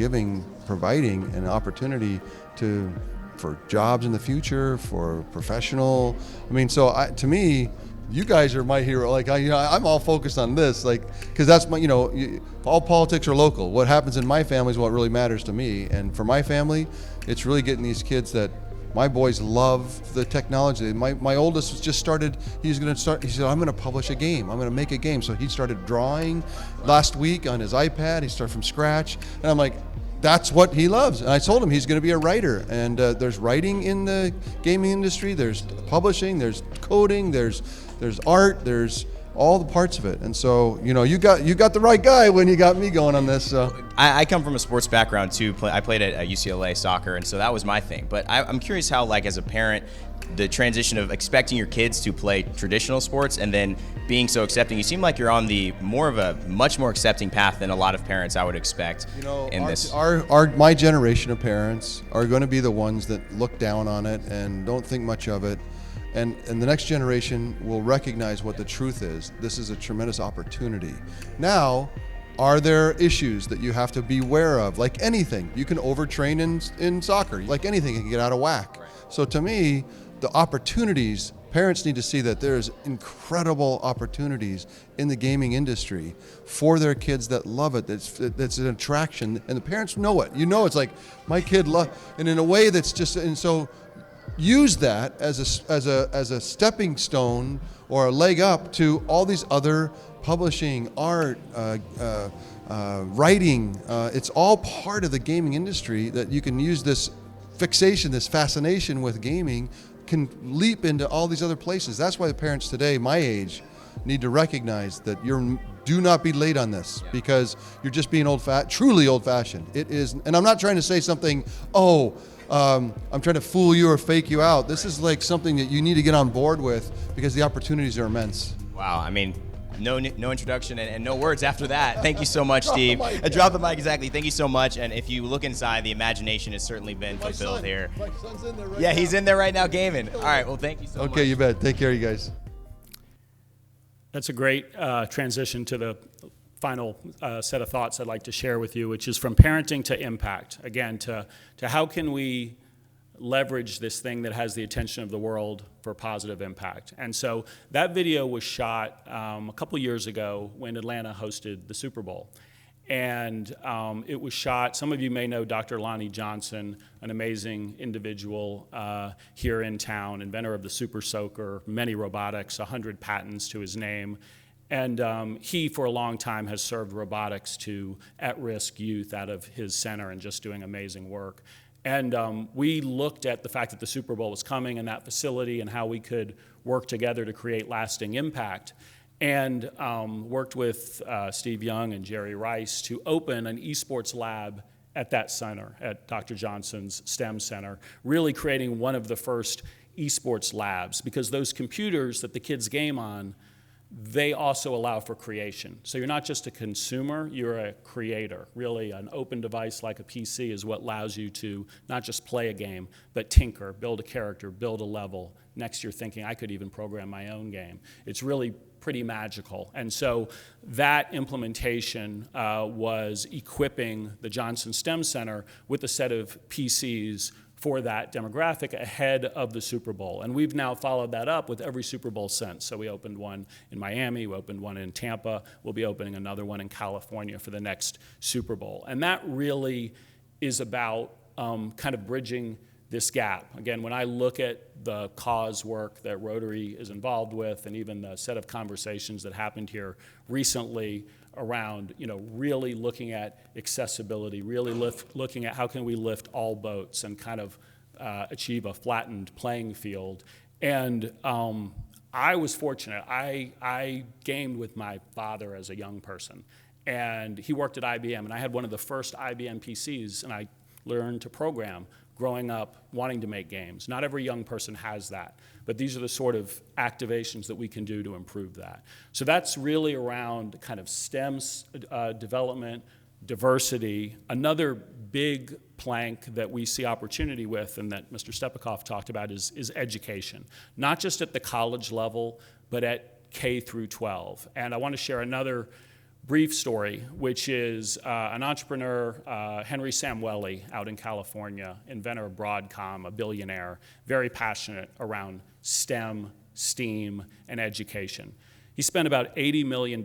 providing an opportunity for jobs in the future, for professional. I mean, so to me, you guys are my hero. Like, I'm all focused on this, like, because that's my, all politics are local. What happens in my family is what really matters to me. And for my family, it's really getting these kids that my boys love the technology. My oldest was just started, he said, I'm going to publish a game. I'm going to make a game. So he started drawing last week on his iPad. He started from scratch. And I'm like, that's what he loves. And I told him he's going to be a writer. And there's writing in the gaming industry. There's publishing. There's coding. There's art. There's all the parts of it. And so, you got the right guy when you got me going on this. So. I come from a sports background too. I played at UCLA soccer, and so that was my thing. But I'm curious how, like, as a parent, the transition of expecting your kids to play traditional sports and then being so accepting. You seem like you're on the much more accepting path than a lot of parents I would expect in this. My generation of parents are going to be the ones that look down on it and don't think much of it. And the next generation will recognize what the truth is. This is a tremendous opportunity. Now, are there issues that you have to be aware of? Like anything, you can overtrain in soccer. Like anything, it can get out of whack. Right. So to me, the opportunities, parents need to see that there's incredible opportunities in the gaming industry for their kids that love it. That's an attraction, and the parents know it. It's like, my kid and in a way that's just, and so use that as a stepping stone or a leg up to all these other publishing, art, writing. It's all part of the gaming industry that you can use this fixation, this fascination with gaming can leap into all these other places. That's why the parents today, my age, need to recognize that do not be late on this, because you're just being truly old-fashioned. It is, and I'm not trying to say something, I'm trying to fool you or fake you out. This is like something that you need to get on board with, because the opportunities are immense. Wow, I mean, no introduction and no words after that. Thank you so much, Steve. Drop the mic, exactly. Thank you so much. And if you look inside, the imagination has certainly been fulfilled here. My son's in there right now. Yeah, he's in there right now gaming. All right, well, thank you so much. Okay, you bet. Take care, you guys. That's a great transition to the final set of thoughts I'd like to share with you, which is from parenting to impact. Again, to how can we leverage this thing that has the attention of the world for positive impact. And so that video was shot a couple years ago when Atlanta hosted the Super Bowl. And it was shot, some of you may know Dr. Lonnie Johnson, an amazing individual here in town, inventor of the Super Soaker, many robotics, 100 patents to his name. And he, for a long time, has served robotics to at-risk youth out of his center and just doing amazing work. And we looked at the fact that the Super Bowl was coming and that facility and how we could work together to create lasting impact. And worked with Steve Young and Jerry Rice to open an esports lab at that center, at Dr. Johnson's STEM Center, really creating one of the first esports labs, because those computers that the kids game on, they also allow for creation. So you're not just a consumer, you're a creator. Really, an open device like a PC is what allows you to not just play a game, but tinker, build a character, build a level. Next you're thinking, I could even program my own game. It's really pretty magical. And so that implementation was equipping the Johnson STEM Center with a set of PCs for that demographic ahead of the Super Bowl. And we've now followed that up with every Super Bowl since. So we opened one in Miami, we opened one in Tampa, we'll be opening another one in California for the next Super Bowl. And that really is about kind of bridging this gap. Again, when I look at the cause work that Rotary is involved with, and even the set of conversations that happened here recently around, really looking at accessibility, really looking at how can we lift all boats and kind of achieve a flattened playing field. And I was fortunate. I gamed with my father as a young person, and he worked at IBM, and I had one of the first IBM PCs, and I learned to program growing up wanting to make games. Not every young person has that, but these are the sort of activations that we can do to improve that. So that's really around kind of STEM development, diversity. Another big plank that we see opportunity with, and that Mr. Stepakov talked about, is education. Not just at the college level, but at K through 12. And I want to share another brief story, which is an entrepreneur, Henry Samueli, out in California, inventor of Broadcom, a billionaire, very passionate around STEM STEAM, and education. He spent about $80 million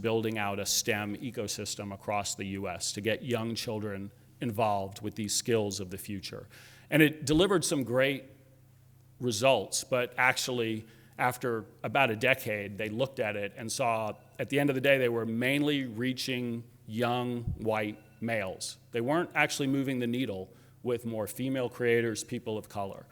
building out a STEM ecosystem across the US to get young children involved with these skills of the future. And it delivered some great results, but actually, after about a decade, they looked at it and saw, at the end of the day, they were mainly reaching young white males. They weren't actually moving the needle with more female creators, people of color.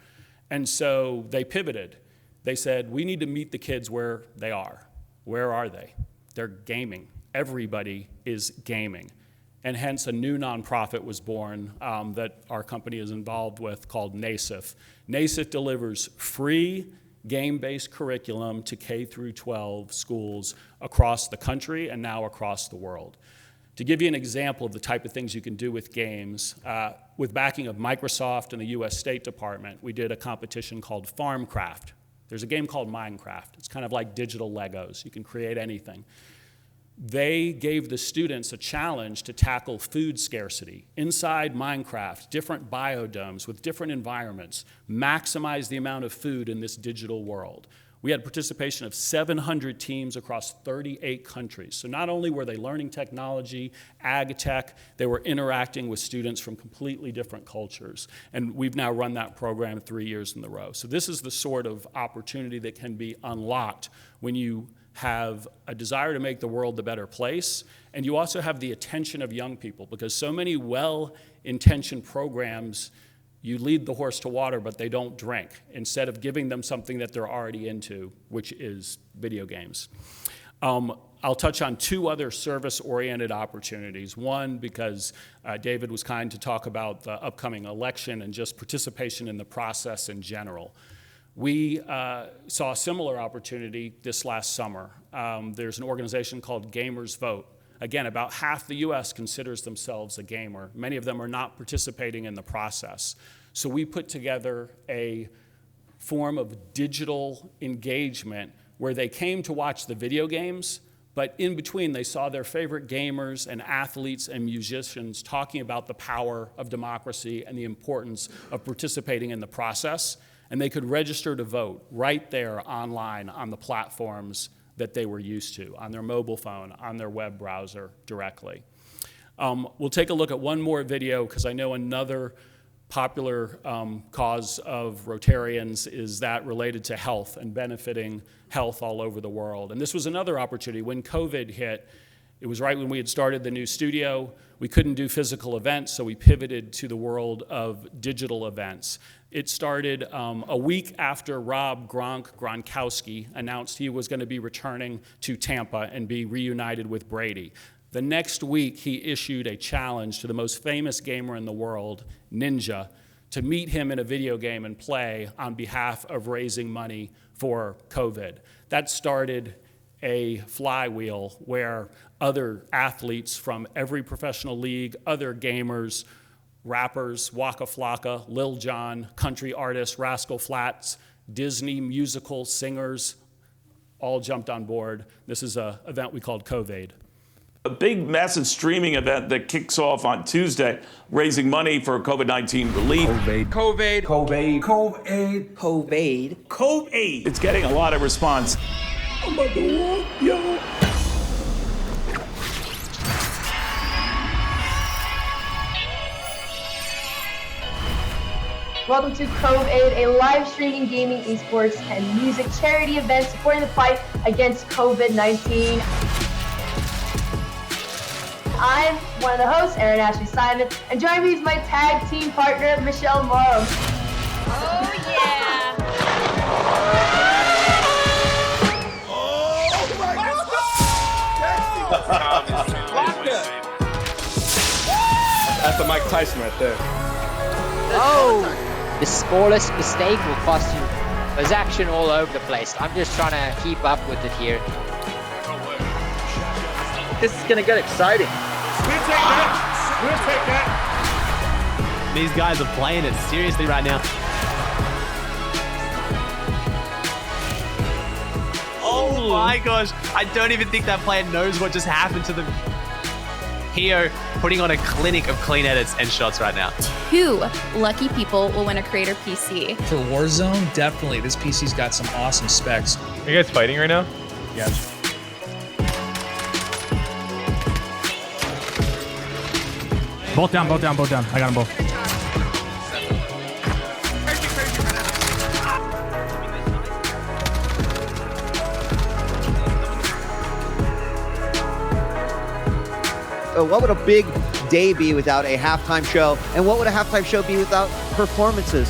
And so they pivoted. They said, we need to meet the kids where they are. Where are they? They're gaming. Everybody is gaming. And hence a new nonprofit was born that our company is involved with called NASIF. NASIF delivers free game-based curriculum to K through 12 schools across the country and now across the world. To give you an example of the type of things you can do with games, with backing of Microsoft and the US State Department, we did a competition called FarmCraft. There's a game called Minecraft. It's kind of like digital Legos. You can create anything. They gave the students a challenge to tackle food scarcity inside Minecraft, different biodomes with different environments, maximize the amount of food in this digital world. We had participation of 700 teams across 38 countries. So not only were they learning technology, ag tech, they were interacting with students from completely different cultures. And we've now run that program 3 years in a row. So this is the sort of opportunity that can be unlocked when you have a desire to make the world a better place, and you also have the attention of young people, because so many well-intentioned programs, you lead the horse to water, but they don't drink, instead of giving them something that they're already into, which is video games. I'll touch on two other service-oriented opportunities. One, because David was kind to talk about the upcoming election and just participation in the process in general. We saw a similar opportunity this last summer. There's an organization called Gamers Vote. Again, about half the US considers themselves a gamer. Many of them are not participating in the process. So we put together a form of digital engagement where they came to watch the video games, but in between they saw their favorite gamers and athletes and musicians talking about the power of democracy and the importance of participating in the process. And they could register to vote right there online on the platforms that they were used to, on their mobile phone, on their web browser directly. We'll take a look at one more video, because I know another popular cause of Rotarians is that related to health and benefiting health all over the world. And this was another opportunity. When COVID hit, it was right when we had started the new studio. We couldn't do physical events, so we pivoted to the world of digital events. It started a week after Rob Gronkowski announced he was going to be returning to Tampa and be reunited with Brady. The next week, he issued a challenge to the most famous gamer in the world, Ninja, to meet him in a video game and play on behalf of raising money for COVID. That started a flywheel where other athletes from every professional league, other gamers, rappers, Waka Flocka, Lil Jon, country artists, Rascal Flatts, Disney musical singers, all jumped on board. This is an event we called COVID. A big, massive streaming event that kicks off on Tuesday, raising money for COVID-19 relief. COVID. It's getting a lot of response. I'm about to walk, yo. Welcome to COVID, a live streaming gaming, esports, and music charity event supporting the fight against COVID-19. I'm one of the hosts, Aaron Ashley Simon, and joining me is my tag team partner, Michelle Morrow. Oh, yeah. Oh, my God. That's the Mike Tyson right there. Oh! The smallest mistake will cost you. There's action all over the place. I'm just trying to keep up with it here. This is gonna get exciting. We'll take that. We'll take that. These guys are playing it seriously right now. Oh my gosh. I don't even think that player knows what just happened to them. here putting on a clinic of clean edits and shots right now. 2 lucky people will win a Creator PC. For Warzone, definitely. This PC's got some awesome specs. Are you guys fighting right now? Yes. Both down, both down, both down. I got them both. What would a big day be without a halftime show? And what would a halftime show be without performances?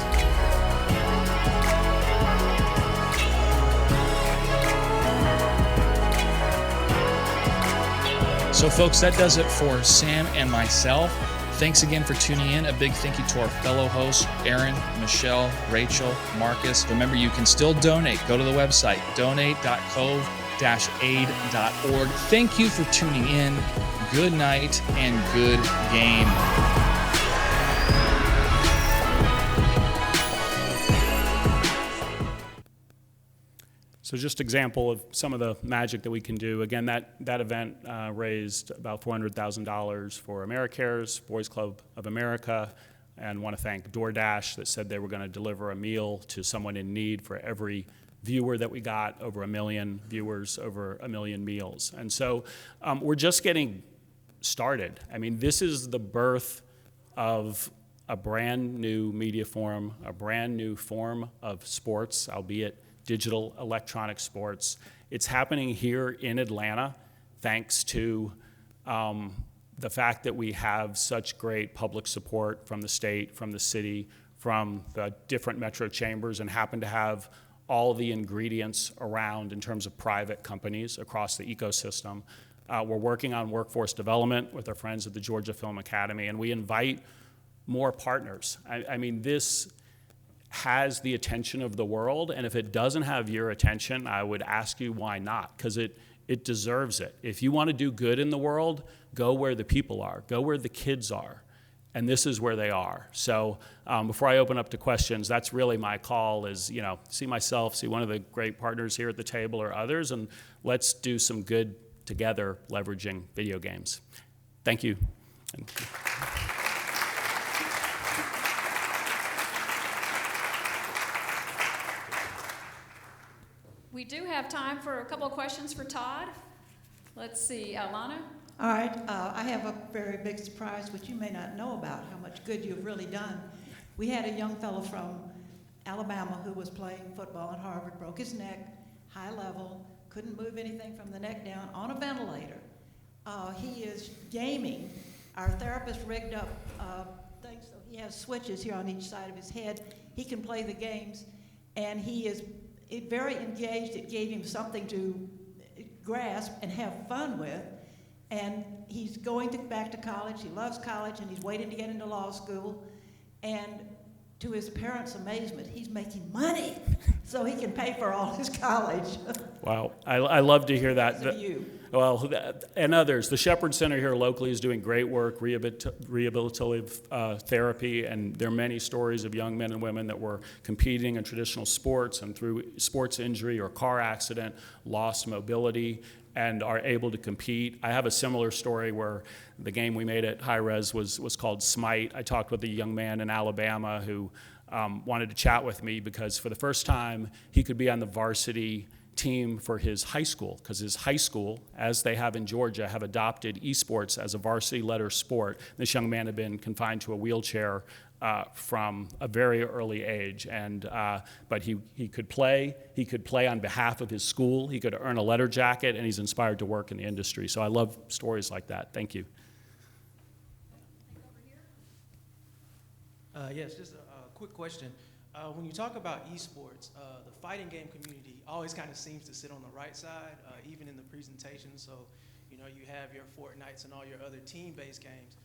So folks, that does it for Sam and myself. Thanks again for tuning in. A big thank you to our fellow hosts, Aaron, Michelle, Rachel, Marcus. Remember, you can still donate. Go to the website, donate.cove-aid.org. Thank you for tuning in. Good night and good game. So just example of some of the magic that we can do. Again, that event raised about $400,000 for AmeriCares, Boys Club of America, and want to thank DoorDash that said they were going to deliver a meal to someone in need for every viewer that we got, over 1 million viewers, over 1 million meals. And so we're just getting started. I mean, this is the birth of a brand new media form, a brand new form of sports, albeit digital electronic sports. It's happening here in Atlanta thanks to the fact that we have such great public support from the state, from the city, from the different metro chambers, and happen to have all the ingredients around in terms of private companies across the ecosystem. We're working on workforce development with our friends at the Georgia Film Academy, and we invite more partners. I mean, this has the attention of the world, and if it doesn't have your attention, I would ask you why not, because it deserves it. If you want to do good in the world, go where the people are, go where the kids are, and this is where they are. So before I open up to questions, that's really my call is, you know, see myself, see one of the great partners here at the table or others, and let's do some good together leveraging video games. Thank you. We do have time for a couple of questions for Todd. Let's see, Alana? All right, I have a very big surprise, which you may not know about, how much good you've really done. We had a young fellow from Alabama who was playing football at Harvard, broke his neck, high level, couldn't move anything from the neck down, on a ventilator. He is gaming. Our therapist rigged up things, so he has switches here on each side of his head. He can play the games, and he is very engaged. It gave him something to grasp and have fun with. And he's going back to college. He loves college, and he's waiting to get into law school. And to his parents' amazement, he's making money so he can pay for all his college. Wow, I love to hear that. Because of you. Well, and others. The Shepherd Center here locally is doing great work, rehabilitative therapy, and there are many stories of young men and women that were competing in traditional sports and through sports injury or car accident, lost mobility, and are able to compete. I have a similar story where the game we made at High Res was called Smite. I talked with a young man in Alabama who wanted to chat with me because for the first time he could be on the varsity team for his high school, because his high school, as they have in Georgia, have adopted esports as a varsity letter sport. This young man had been confined to a wheelchair from a very early age, and but he could play. He could play on behalf of his school. He could earn a letter jacket, and he's inspired to work in the industry. So I love stories like that. Thank you. Yes, just a quick question. When you talk about esports, the fighting game community always kind of seems to sit on the right side, even in the presentation. So, you know, you have your Fortnites and all your other team-based games.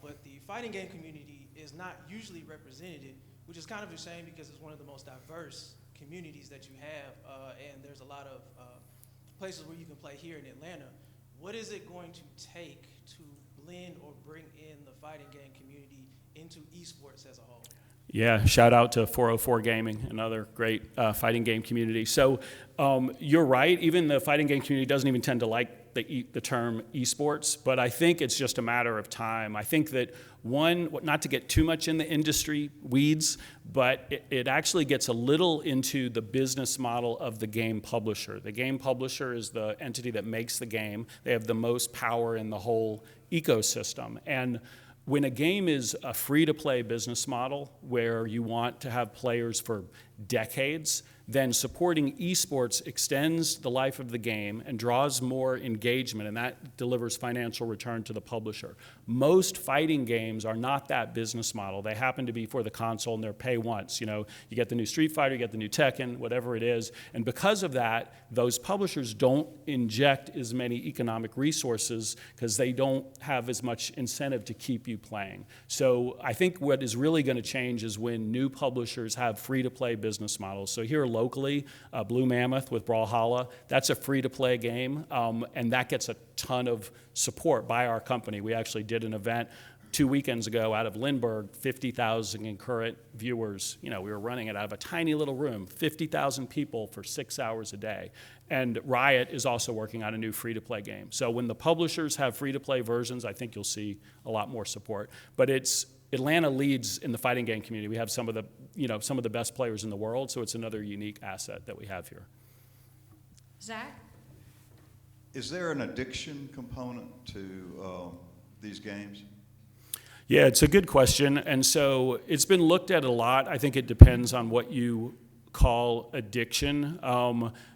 But the fighting game community is not usually represented, which is kind of a shame because it's one of the most diverse communities that you have, and there's a lot of places where you can play here in Atlanta. What is it going to take to blend or bring in the fighting game community into esports as a whole? Yeah, shout out to 404 Gaming, another great fighting game community. So you're right, even the fighting game community doesn't even tend to like the term esports, but I think it's just a matter of time. I think that one, not to get too much in the industry weeds, but it actually gets a little into the business model of the game publisher. The game publisher is the entity that makes the game. They have the most power in the whole ecosystem. And when a game is a free-to-play business model where you want to have players for decades, then supporting esports extends the life of the game and draws more engagement, and that delivers financial return to the publisher. Most fighting games are not that business model. They happen to be for the console, and they're pay once. You know, you get the new Street Fighter, you get the new Tekken, whatever it is, and because of that, those publishers don't inject as many economic resources because they don't have as much incentive to keep you playing. So I think what is really going to change is when new publishers have free-to-play business models. So here locally, Blue Mammoth with Brawlhalla, that's a free-to-play game, and that gets a ton of support by our company. We actually did an event 2 weekends ago out of Lindbergh, 50,000 concurrent viewers. You know, we were running it out of a tiny little room, 50,000 people for 6 hours a day. And Riot is also working on a new free-to-play game. So when the publishers have free-to-play versions, I think you'll see a lot more support. But Atlanta leads in the fighting game community. We have some of the best players in the world, so it's another unique asset that we have here. Zach? Is there an addiction component to these games? Yeah, it's a good question. And so it's been looked at a lot. I think it depends on what you call addiction.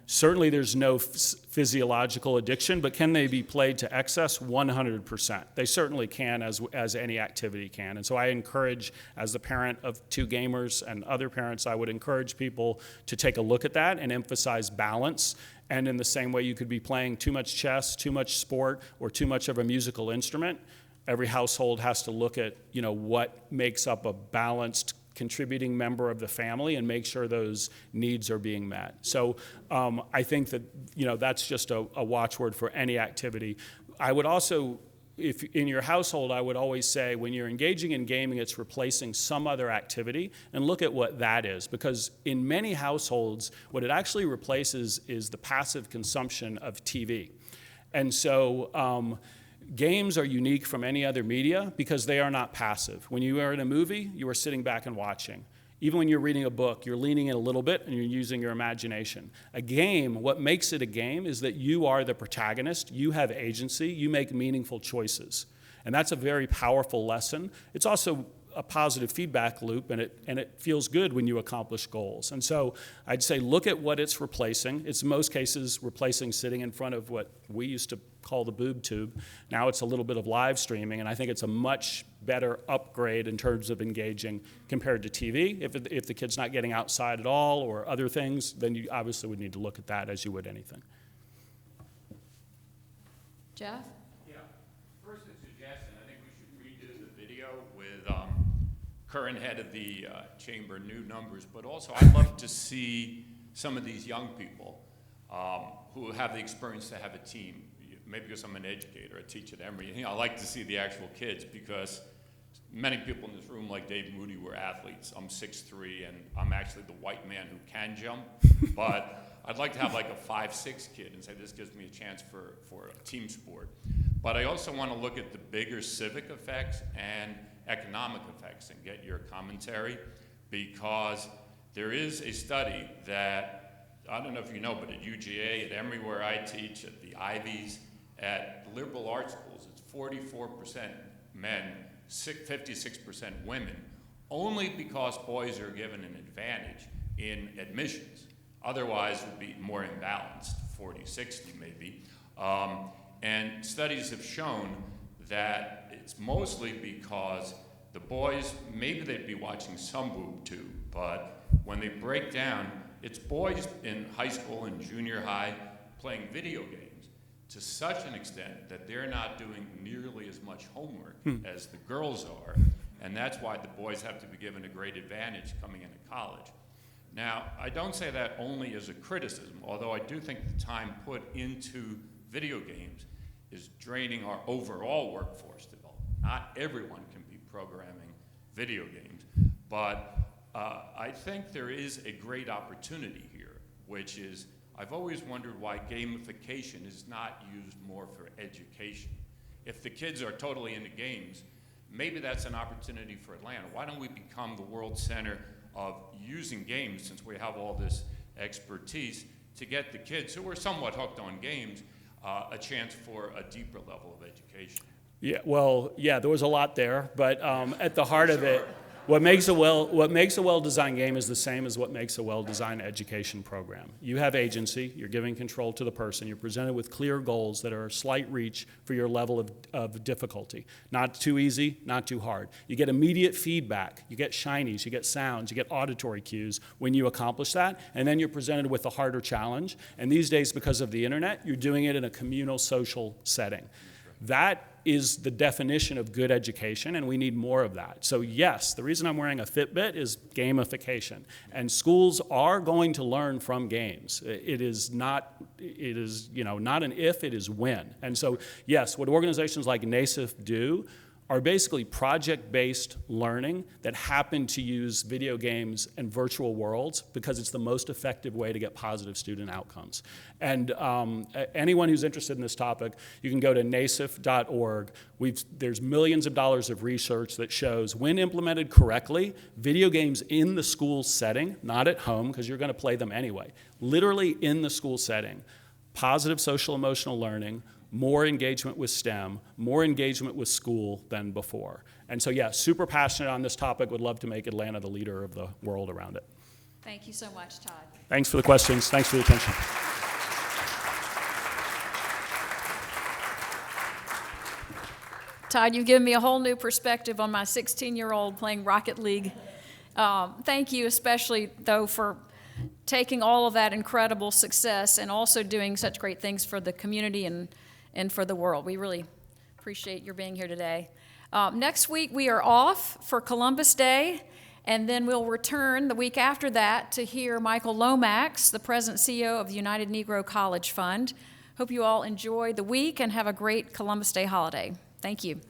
Certainly there's no physiological addiction, but can they be played to excess? 100%. They certainly can, as any activity can. And so I encourage, as the parent of 2 gamers and other parents, I would encourage people to take a look at that and emphasize balance. And in the same way you could be playing too much chess, too much sport, or too much of a musical instrument, every household has to look at, what makes up a balanced contributing member of the family and make sure those needs are being met. So I think that, that's just a watchword for any activity. I would also, if in your household, I would always say when you're engaging in gaming, it's replacing some other activity, and look at what that is. Because in many households, what it actually replaces is the passive consumption of TV. And so games are unique from any other media because they are not passive. When you are in a movie, you are sitting back and watching. Even when you're reading a book, you're leaning in a little bit and you're using your imagination. A game, what makes it a game is that you are the protagonist, you have agency, you make meaningful choices. And that's a very powerful lesson. It's also a positive feedback loop, and it feels good when you accomplish goals. And so I'd say look at what it's replacing. It's in most cases replacing sitting in front of what we used to call the boob tube. Now it's a little bit of live streaming, and I think it's a much better upgrade in terms of engaging compared to TV. If the kid's not getting outside at all or other things, then you obviously would need to look at that as you would anything. Jeff? First, a suggestion. I think we should redo the video with current head of the chamber, new numbers, but also I'd love to see some of these young people who have the experience to have a team. Maybe because I'm an educator, I teach at Emory. I like to see the actual kids because many people in this room, like Dave Moody, were athletes. I'm 6'3", and I'm actually the white man who can jump. But I'd like to have like a 5'6" kid and say, this gives me a chance for a team sport. But I also want to look at the bigger civic effects and economic effects and get your commentary, because there is a study that, I don't know if you know, but at UGA, at Emory where I teach, at the Ivies, at liberal arts schools, it's 44% men, 56% women, only because boys are given an advantage in admissions. Otherwise, it would be more imbalanced, 40-60 maybe. And studies have shown that it's mostly because the boys, maybe they'd be watching some boob tube, but when they break down, it's boys in high school and junior high playing video games to such an extent that they're not doing nearly as much homework as the girls are, and that's why the boys have to be given a great advantage coming into college. Now, I don't say that only as a criticism, although I do think the time put into video games is draining our overall workforce development. Not everyone can be programming video games, but I think there is a great opportunity here, which is, I've always wondered why gamification is not used more for education. If the kids are totally into games, maybe that's an opportunity for Atlanta. Why don't we become the world center of using games, since we have all this expertise, to get the kids who are somewhat hooked on games a chance for a deeper level of education? Yeah, well, yeah, there was a lot there, but at the heart of it, what makes a well-designed game is the same as what makes a well-designed education program. You have agency, you're giving control to the person, you're presented with clear goals that are a slight reach for your level of difficulty. Not too easy, not too hard. You get immediate feedback, you get shinies, you get sounds, you get auditory cues when you accomplish that, and then you're presented with a harder challenge. And these days, because of the internet, you're doing it in a communal social setting. That is the definition of good education, and we need more of that. So yes, the reason I'm wearing a Fitbit is gamification. And schools are going to learn from games. It is not an if, it is when. And so yes, what organizations like NASIF do are basically project-based learning that happen to use video games and virtual worlds because it's the most effective way to get positive student outcomes. And anyone who's interested in this topic, you can go to nasif.org. There's millions of dollars of research that shows when implemented correctly, video games in the school setting, not at home because you're going to play them anyway, literally in the school setting, positive social emotional learning, more engagement with STEM, more engagement with school than before. And so, yeah, super passionate on this topic, would love to make Atlanta the leader of the world around it. Thank you so much, Todd. Thanks for the questions. Thanks for the attention. Todd, you've given me a whole new perspective on my 16-year-old playing Rocket League. Thank you especially, though, for taking all of that incredible success and also doing such great things for the community and for the world. We really appreciate your being here today. Next week, we are off for Columbus Day, and then we'll return the week after that to hear Michael Lomax, the President and CEO of the United Negro College Fund. Hope you all enjoy the week and have a great Columbus Day holiday. Thank you.